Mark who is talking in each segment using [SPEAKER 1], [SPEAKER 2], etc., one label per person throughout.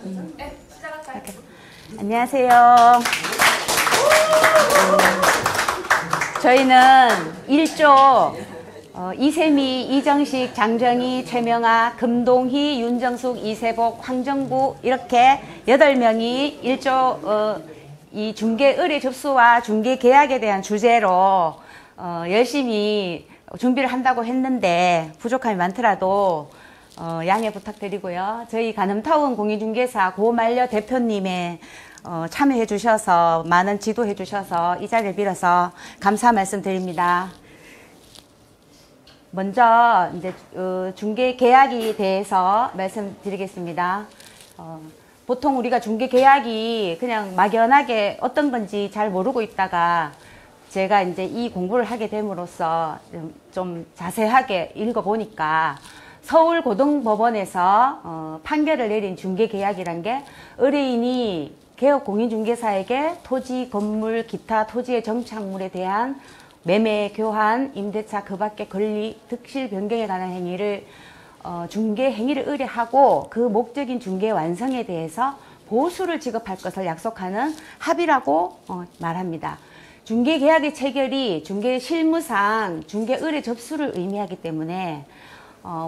[SPEAKER 1] 네, 시작할까요?
[SPEAKER 2] 안녕하세요. 저희는 1조 이세미, 이정식, 장정희, 최명아, 금동희, 윤정숙, 이세복, 황정구 이렇게 8명이 1조 이 중개 의뢰 접수와 중개 계약에 대한 주제로 열심히 준비를 한다고 했는데 부족함이 많더라도 양해 부탁드리고요. 저희 가늠타운 공인중개사 고말려 대표님의 참여해 주셔서 많은 지도해 주셔서 이 자리를 빌어서 감사 말씀드립니다. 먼저 이제 중개 계약에 대해서 말씀드리겠습니다. 보통 우리가 중개 계약이 그냥 막연하게 어떤 건지 잘 모르고 있다가 제가 이제 이 공부를 하게 됨으로써 좀 자세하게 읽어보니까 서울고등법원에서 판결을 내린 중개계약이란 게 의뢰인이 개업공인중개사에게 토지, 건물, 기타 토지의 정착물에 대한 매매, 교환, 임대차, 그 밖의 권리, 득실 변경에 관한 행위를 중개 행위를 의뢰하고 그 목적인 중개 완성에 대해서 보수를 지급할 것을 약속하는 합의라고 말합니다. 중개계약의 체결이 중개 실무상 중개 의뢰 접수를 의미하기 때문에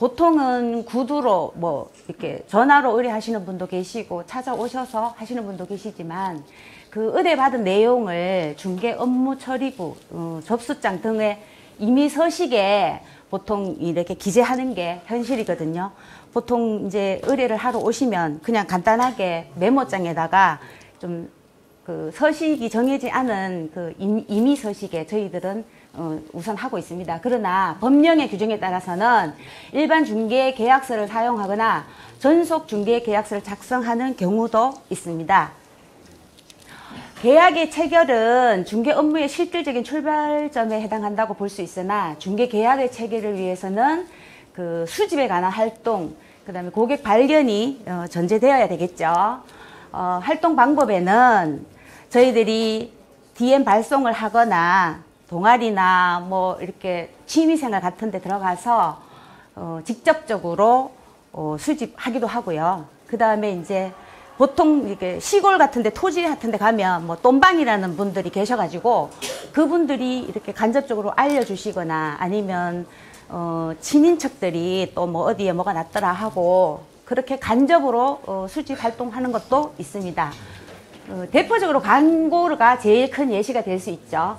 [SPEAKER 2] 보통은 구두로 뭐 이렇게 전화로 의뢰하시는 분도 계시고 찾아오셔서 하시는 분도 계시지만 그 의뢰받은 내용을 중개 업무 처리부, 접수장 등의 임의 서식에 보통 이렇게 기재하는 게 현실이거든요. 보통 이제 의뢰를 하러 오시면 그냥 간단하게 메모장에다가 좀 그 서식이 정해지 않은 그 임의 서식에 저희들은 우선 하고 있습니다. 그러나 법령의 규정에 따라서는 일반 중개 계약서를 사용하거나 전속 중개 계약서를 작성하는 경우도 있습니다. 계약의 체결은 중개 업무의 실질적인 출발점에 해당한다고 볼 수 있으나 중개 계약의 체결을 위해서는 그 수집에 관한 활동, 그 다음에 고객 발견이 전제되어야 되겠죠. 활동 방법에는 저희들이 DM 발송을 하거나 동아리나 뭐 이렇게 취미생활 같은 데 들어가서 직접적으로 수집하기도 하고요. 그 다음에 이제 보통 이렇게 시골 같은 데 토지 같은 데 가면 뭐 똠방이라는 분들이 계셔가지고 그분들이 이렇게 간접적으로 알려주시거나 아니면 친인척들이 또 뭐 어디에 뭐가 났더라 하고 그렇게 간접으로 수집 활동하는 것도 있습니다. 대표적으로 광고가 제일 큰 예시가 될 수 있죠.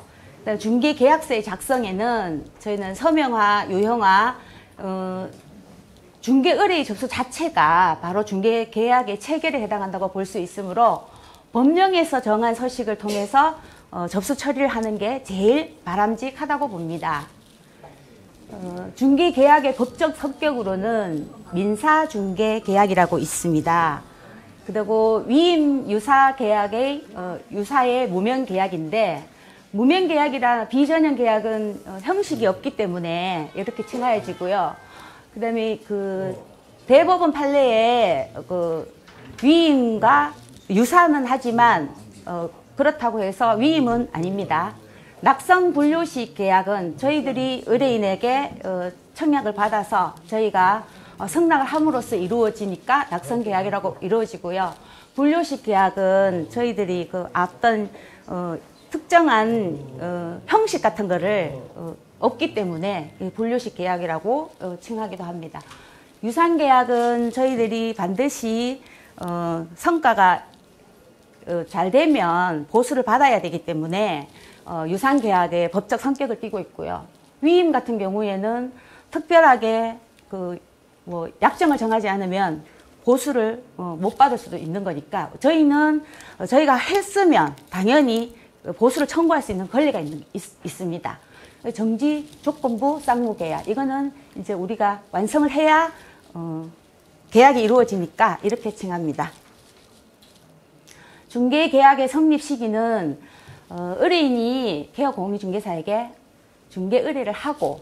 [SPEAKER 2] 중개 계약서의 작성에는 저희는 서명화, 유형화, 중개 의뢰의 접수 자체가 바로 중개 계약의 체결에 해당한다고 볼 수 있으므로 법령에서 정한 서식을 통해서 접수 처리를 하는 게 제일 바람직하다고 봅니다. 중개 계약의 법적 성격으로는 민사 중개 계약이라고 있습니다. 그리고 위임 유사 계약의 유사의 무명 계약인데 무명 계약이나 비전형 계약은 형식이 없기 때문에 이렇게 칭하여지고요. 그다음에 그 대법원 판례에 그 위임과 유사는 하지만 그렇다고 해서 위임은 아닙니다. 낙성 분료식 계약은 저희들이 의뢰인에게 청약을 받아서 저희가 승낙을 함으로써 이루어지니까 낙성 계약이라고 이루어지고요. 분료식 계약은 저희들이 그 어떤 특정한 형식 같은 거를 없기 때문에 분료식 계약이라고 칭하기도 합니다. 유상 계약은 저희들이 반드시 성과가 잘 되면 보수를 받아야 되기 때문에 유상 계약의 법적 성격을 띠고 있고요. 위임 같은 경우에는 특별하게 뭐 약정을 정하지 않으면 보수를 못 받을 수도 있는 거니까 저희는 저희가 했으면 당연히 보수를 청구할 수 있는 권리가 있습니다. 정지 조건부 쌍무계약 이거는 이제 우리가 완성을 해야 계약이 이루어지니까 이렇게 칭합니다. 중개계약의 성립 시기는 의뢰인이 개업공인중개사에게 중개 의뢰를 하고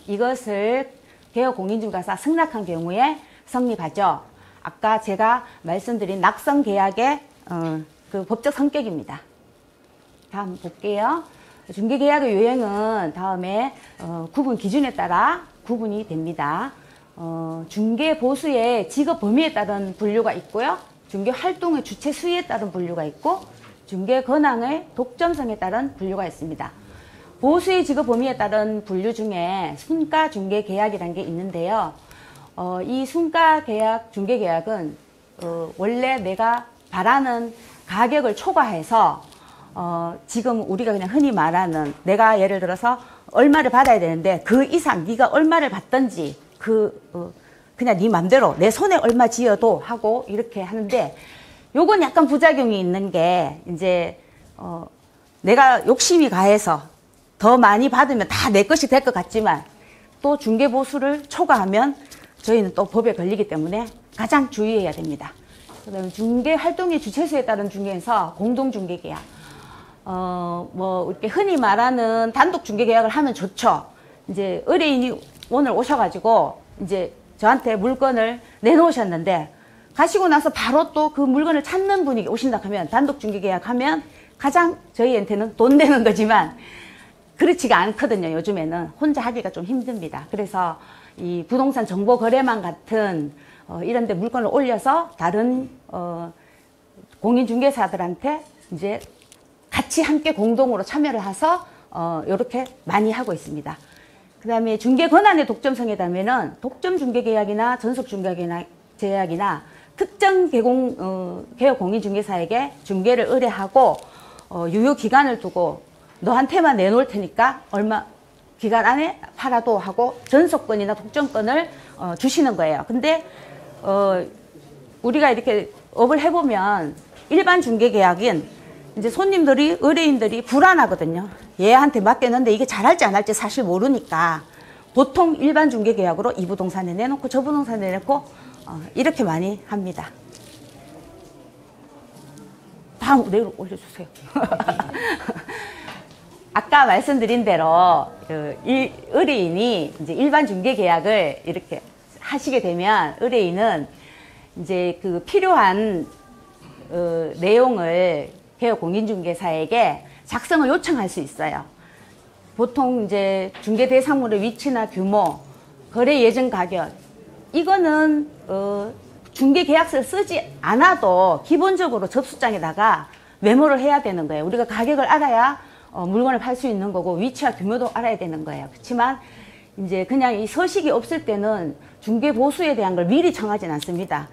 [SPEAKER 2] 이것을 개업공인중개사 승낙한 경우에 성립하죠. 아까 제가 말씀드린 낙성계약의 그 법적 성격입니다. 다음 볼게요. 중개계약의 유형은 다음에 구분 기준에 따라 구분이 됩니다. 중개보수의 직업 범위에 따른 분류가 있고요. 중개 활동의 주체 수위에 따른 분류가 있고 중개 권한의 독점성에 따른 분류가 있습니다. 보수의 직업 범위에 따른 분류 중에 순가 중개 계약이라는 게 있는데요. 이 순가 계약, 중개 계약은 원래 내가 바라는 가격을 초과해서 지금 우리가 그냥 흔히 말하는 내가 예를 들어서 얼마를 받아야 되는데 그 이상 네가 얼마를 받든지 그냥 네 맘대로 내 손에 얼마 지어도 하고 이렇게 하는데 요건 약간 부작용이 있는 게 이제 내가 욕심이 가해서 더 많이 받으면 다 내 것이 될 것 같지만 또 중개보수를 초과하면 저희는 또 법에 걸리기 때문에 가장 주의해야 됩니다. 그다음에 중개 활동의 주체수에 따른 중개에서 공동중개계약 뭐 이렇게 흔히 말하는 단독 중개계약을 하면 좋죠. 이제 의뢰인이 오늘 오셔가지고 이제 저한테 물건을 내놓으셨는데 가시고 나서 바로 또 그 물건을 찾는 분이 오신다 하면 단독 중개계약하면 가장 저희한테는 돈 되는 거지만 그렇지가 않거든요. 요즘에는 혼자 하기가 좀 힘듭니다. 그래서 이 부동산 정보거래망 같은 이런 데 물건을 올려서 다른 공인중개사들한테 이제 같이 함께 공동으로 참여를 해서 이렇게 많이 하고 있습니다. 그 다음에 중개 권한의 독점성에 따르면은 독점 중개 계약이나 전속 중개 계약이나 특정 개업 공인중개사에게 중개를 의뢰하고 유효 기간을 두고 너한테만 내놓을 테니까 얼마 기간 안에 팔아도 하고 전속권이나 독점권을 주시는 거예요. 근데 우리가 이렇게 업을 해보면 일반 중개계약인 이제 손님들이 의뢰인들이 불안하거든요. 얘한테 맡겼는데 이게 잘할지 안 할지 사실 모르니까 보통 일반 중개계약으로 이 부동산에 내놓고 저 부동산에 내놓고 이렇게 많이 합니다. 다음 내로 올려주세요. 아까 말씀드린 대로 의뢰인이 이제 일반 중개 계약을 이렇게 하시게 되면 의뢰인은 이제 그 필요한 내용을 개업 공인중개사에게 작성을 요청할 수 있어요. 보통 이제 중개 대상물의 위치나 규모, 거래 예정 가격 이거는 중개 계약서를 쓰지 않아도 기본적으로 접수장에다가 메모를 해야 되는 거예요. 우리가 가격을 알아야 물건을 팔 수 있는 거고 위치와 규모도 알아야 되는 거예요. 그렇지만 이제 그냥 이 서식이 없을 때는 중개 보수에 대한 걸 미리 정하진 않습니다.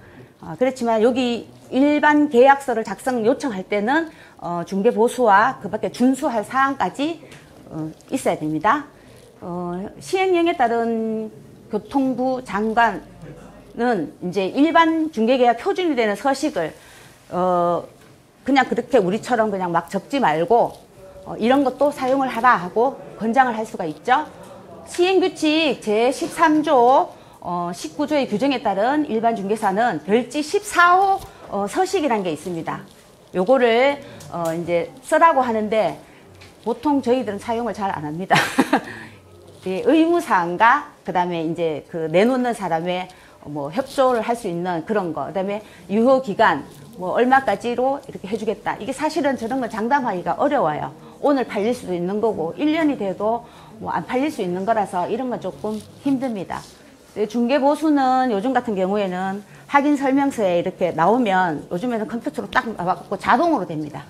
[SPEAKER 2] 그렇지만 여기 일반 계약서를 작성 요청할 때는 중개 보수와 그 밖에 준수할 사항까지 있어야 됩니다. 시행령에 따른 교통부 장관은 이제 일반 중개계약 표준이 되는 서식을 그냥 그렇게 우리처럼 그냥 막 적지 말고 이런 것도 사용을 하라 하고 권장을 할 수가 있죠. 시행규칙 제13조 19조의 규정에 따른 일반 중개사는 별지 14호 서식이라는 게 있습니다. 요거를 이제 쓰라고 하는데 보통 저희들은 사용을 잘 안 합니다. 의무사항과 그 다음에 이제 그 내놓는 사람의 뭐 협조를 할 수 있는 그런 거, 그 다음에 유효 기간 뭐 얼마까지로 이렇게 해주겠다. 이게 사실은 저런 걸 장담하기가 어려워요. 오늘 팔릴 수도 있는 거고 1년이 돼도 뭐 안 팔릴 수 있는 거라서 이런 건 조금 힘듭니다. 중개보수는 요즘 같은 경우에는 확인 설명서에 이렇게 나오면 요즘에는 컴퓨터로 딱 나와갖고 자동으로 됩니다.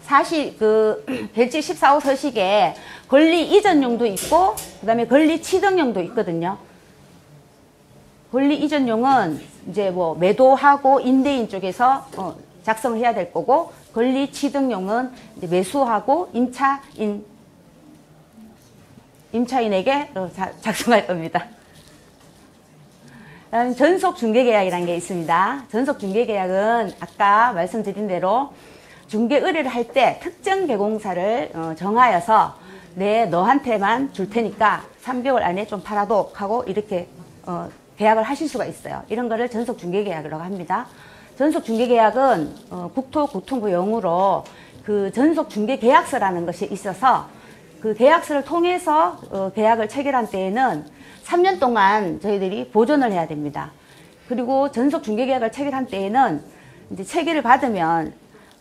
[SPEAKER 2] 사실 그 별지 14호 서식에 권리 이전용도 있고 그다음에 권리 취득용도 있거든요. 권리 이전용은 이제 뭐 매도하고 임대인 쪽에서 작성을 해야 될 거고 권리 취득용은 이제 매수하고 임차인에게 작성할 겁니다. 그다음 전속 중개계약이라는 게 있습니다. 전속 중개계약은 아까 말씀드린 대로 중개 의뢰를 할 때 특정 개공사를 정하여서 너한테만 줄 테니까 3개월 안에 좀 팔아도 하고 이렇게 계약을 하실 수가 있어요. 이런 거를 전속 중개계약이라고 합니다. 전속 중개계약은 국토교통부 용어로 그 전속 중개계약서라는 것이 있어서 그 계약서를 통해서 계약을 체결한 때에는 3년 동안 저희들이 보존을 해야 됩니다. 그리고 전속 중개계약을 체결한 때에는 이제 체결을 받으면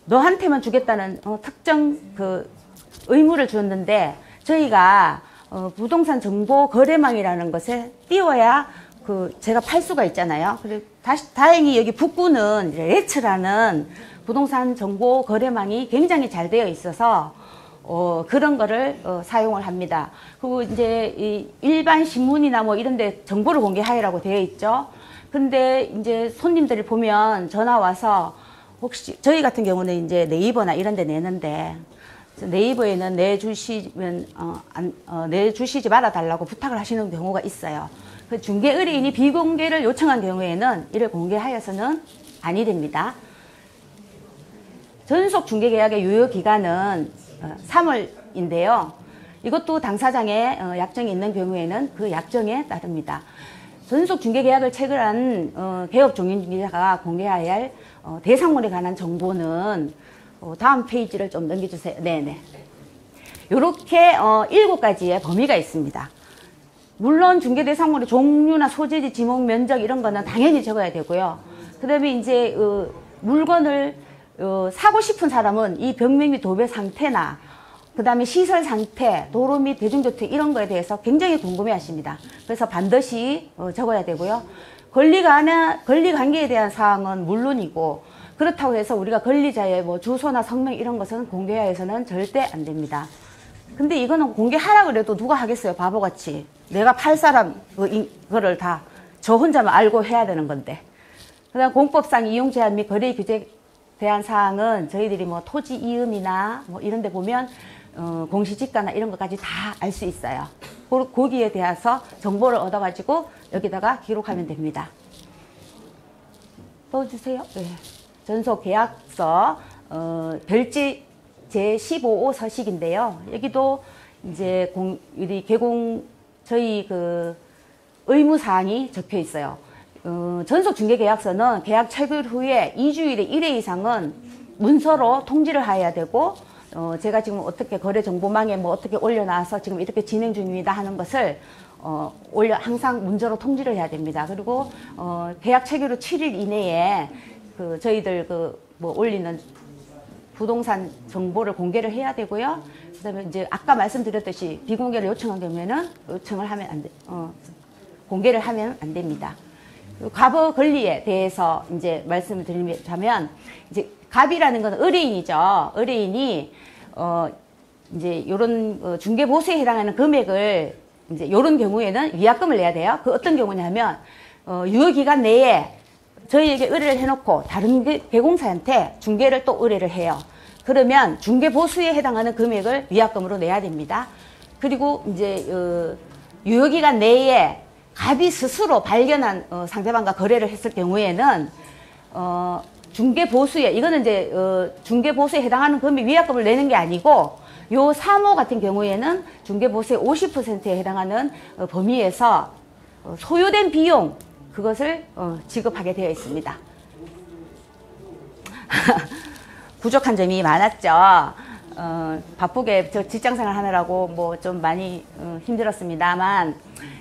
[SPEAKER 2] 너한테만 주겠다는 특정 그 의무를 줬는데 저희가 부동산 정보 거래망이라는 것에 띄워야 제가 팔 수가 있잖아요. 그리고 다행히 여기 북구는 레츠라는 부동산 정보 거래망이 굉장히 잘 되어 있어서 그런 거를 사용을 합니다. 그리고 이제 이 일반 신문이나 뭐 이런 데 정보를 공개하라고 되어 있죠. 근데 이제 손님들이 보면 전화 와서 혹시 저희 같은 경우는 이제 네이버나 이런 데 내는데 네이버에는 내주시지 말아 달라고 부탁을 하시는 경우가 있어요. 그 중개 의뢰인이 비공개를 요청한 경우에는 이를 공개하여서는 아니 됩니다. 전속 중개 계약의 유효 기간은 3월인데요. 이것도 당사장의 약정이 있는 경우에는 그 약정에 따릅니다. 전속 중개 계약을 체결한 개업 종인중개사가 공개해야 할 대상물에 관한 정보는 다음 페이지를 좀 넘겨주세요. 네네. 이렇게 7가지의 범위가 있습니다. 물론 중개 대상물의 종류나 소재지, 지목, 면적 이런 거는 당연히 적어야 되고요. 그 다음에 이제 물건을 사고 싶은 사람은 이 벽면 및 도배 상태나 그 다음에 시설 상태, 도로 및 대중교통 이런 거에 대해서 굉장히 궁금해 하십니다. 그래서 반드시 적어야 되고요. 권리관계에 대한 사항은 물론이고, 그렇다고 해서 우리가 권리자의 뭐 주소나 성명 이런 것은 공개해서는 절대 안 됩니다. 근데 이거는 공개하라 그래도 누가 하겠어요, 바보같이. 내가 팔 사람 그거를 다 저 혼자만 알고 해야 되는 건데. 그다음 공법상 이용 제한 및 거래 규제에 대한 사항은 저희들이 뭐 토지 이음이나 뭐 이런 데 보면 공시지가나 이런 것까지 다 알 수 있어요. 거기에 대해서 정보를 얻어가지고 여기다가 기록하면 됩니다. 넣어주세요. 네. 전속계약서 별지 제15호 서식인데요. 여기도 이제 저희 의무사항이 적혀 있어요. 전속중개계약서는 계약 체결 후에 2주일에 1회 이상은 문서로 통지를 해야 되고, 제가 지금 어떻게 거래정보망에 뭐 어떻게 올려놔서 지금 이렇게 진행 중입니다 하는 것을 항상 문서로 통지를 해야 됩니다. 그리고 계약 체결 후 7일 이내에 저희들 뭐 올리는 부동산 정보를 공개를 해야 되고요. 그다음에 이제 아까 말씀드렸듯이 비공개를 요청한 경우에는 공개를 하면 안 됩니다. 갑의 권리에 대해서 이제 말씀을 드리자면, 이제 갑이라는 건 의뢰인이죠. 의뢰인이 이제 요런 중개 보수에 해당하는 금액을 이제 요런 경우에는 위약금을 내야 돼요. 그 어떤 경우냐면 유효 기간 내에 저희에게 의뢰를 해놓고 다른 개공사한테 중개를 또 의뢰를 해요. 그러면 중개 보수에 해당하는 금액을 위약금으로 내야 됩니다. 그리고 이제 유효기간 내에 갑이 스스로 발견한 상대방과 거래를 했을 경우에는 중개 보수에, 이거는 이제 중개 보수에 해당하는 금액 위약금을 내는 게 아니고, 요 3호 같은 경우에는 중개 보수의 50%에 해당하는 범위에서 소요된 비용, 그것을 지급하게 되어 있습니다. 부족한 점이 많았죠. 바쁘게 직장생활 하느라고 뭐 좀 많이 힘들었습니다만,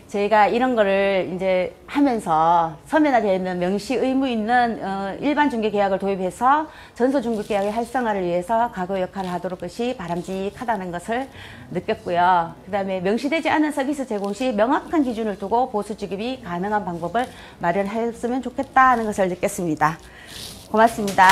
[SPEAKER 2] 저희가 이런 거를 이제 하면서 서면화되어 있는 명시 의무 있는 일반 중개 계약을 도입해서 전소 중개 계약의 활성화를 위해서 각오 역할을 하도록 것이 바람직하다는 것을 느꼈고요. 그 다음에 명시되지 않은 서비스 제공 시 명확한 기준을 두고 보수 지급이 가능한 방법을 마련했으면 좋겠다는 것을 느꼈습니다. 고맙습니다.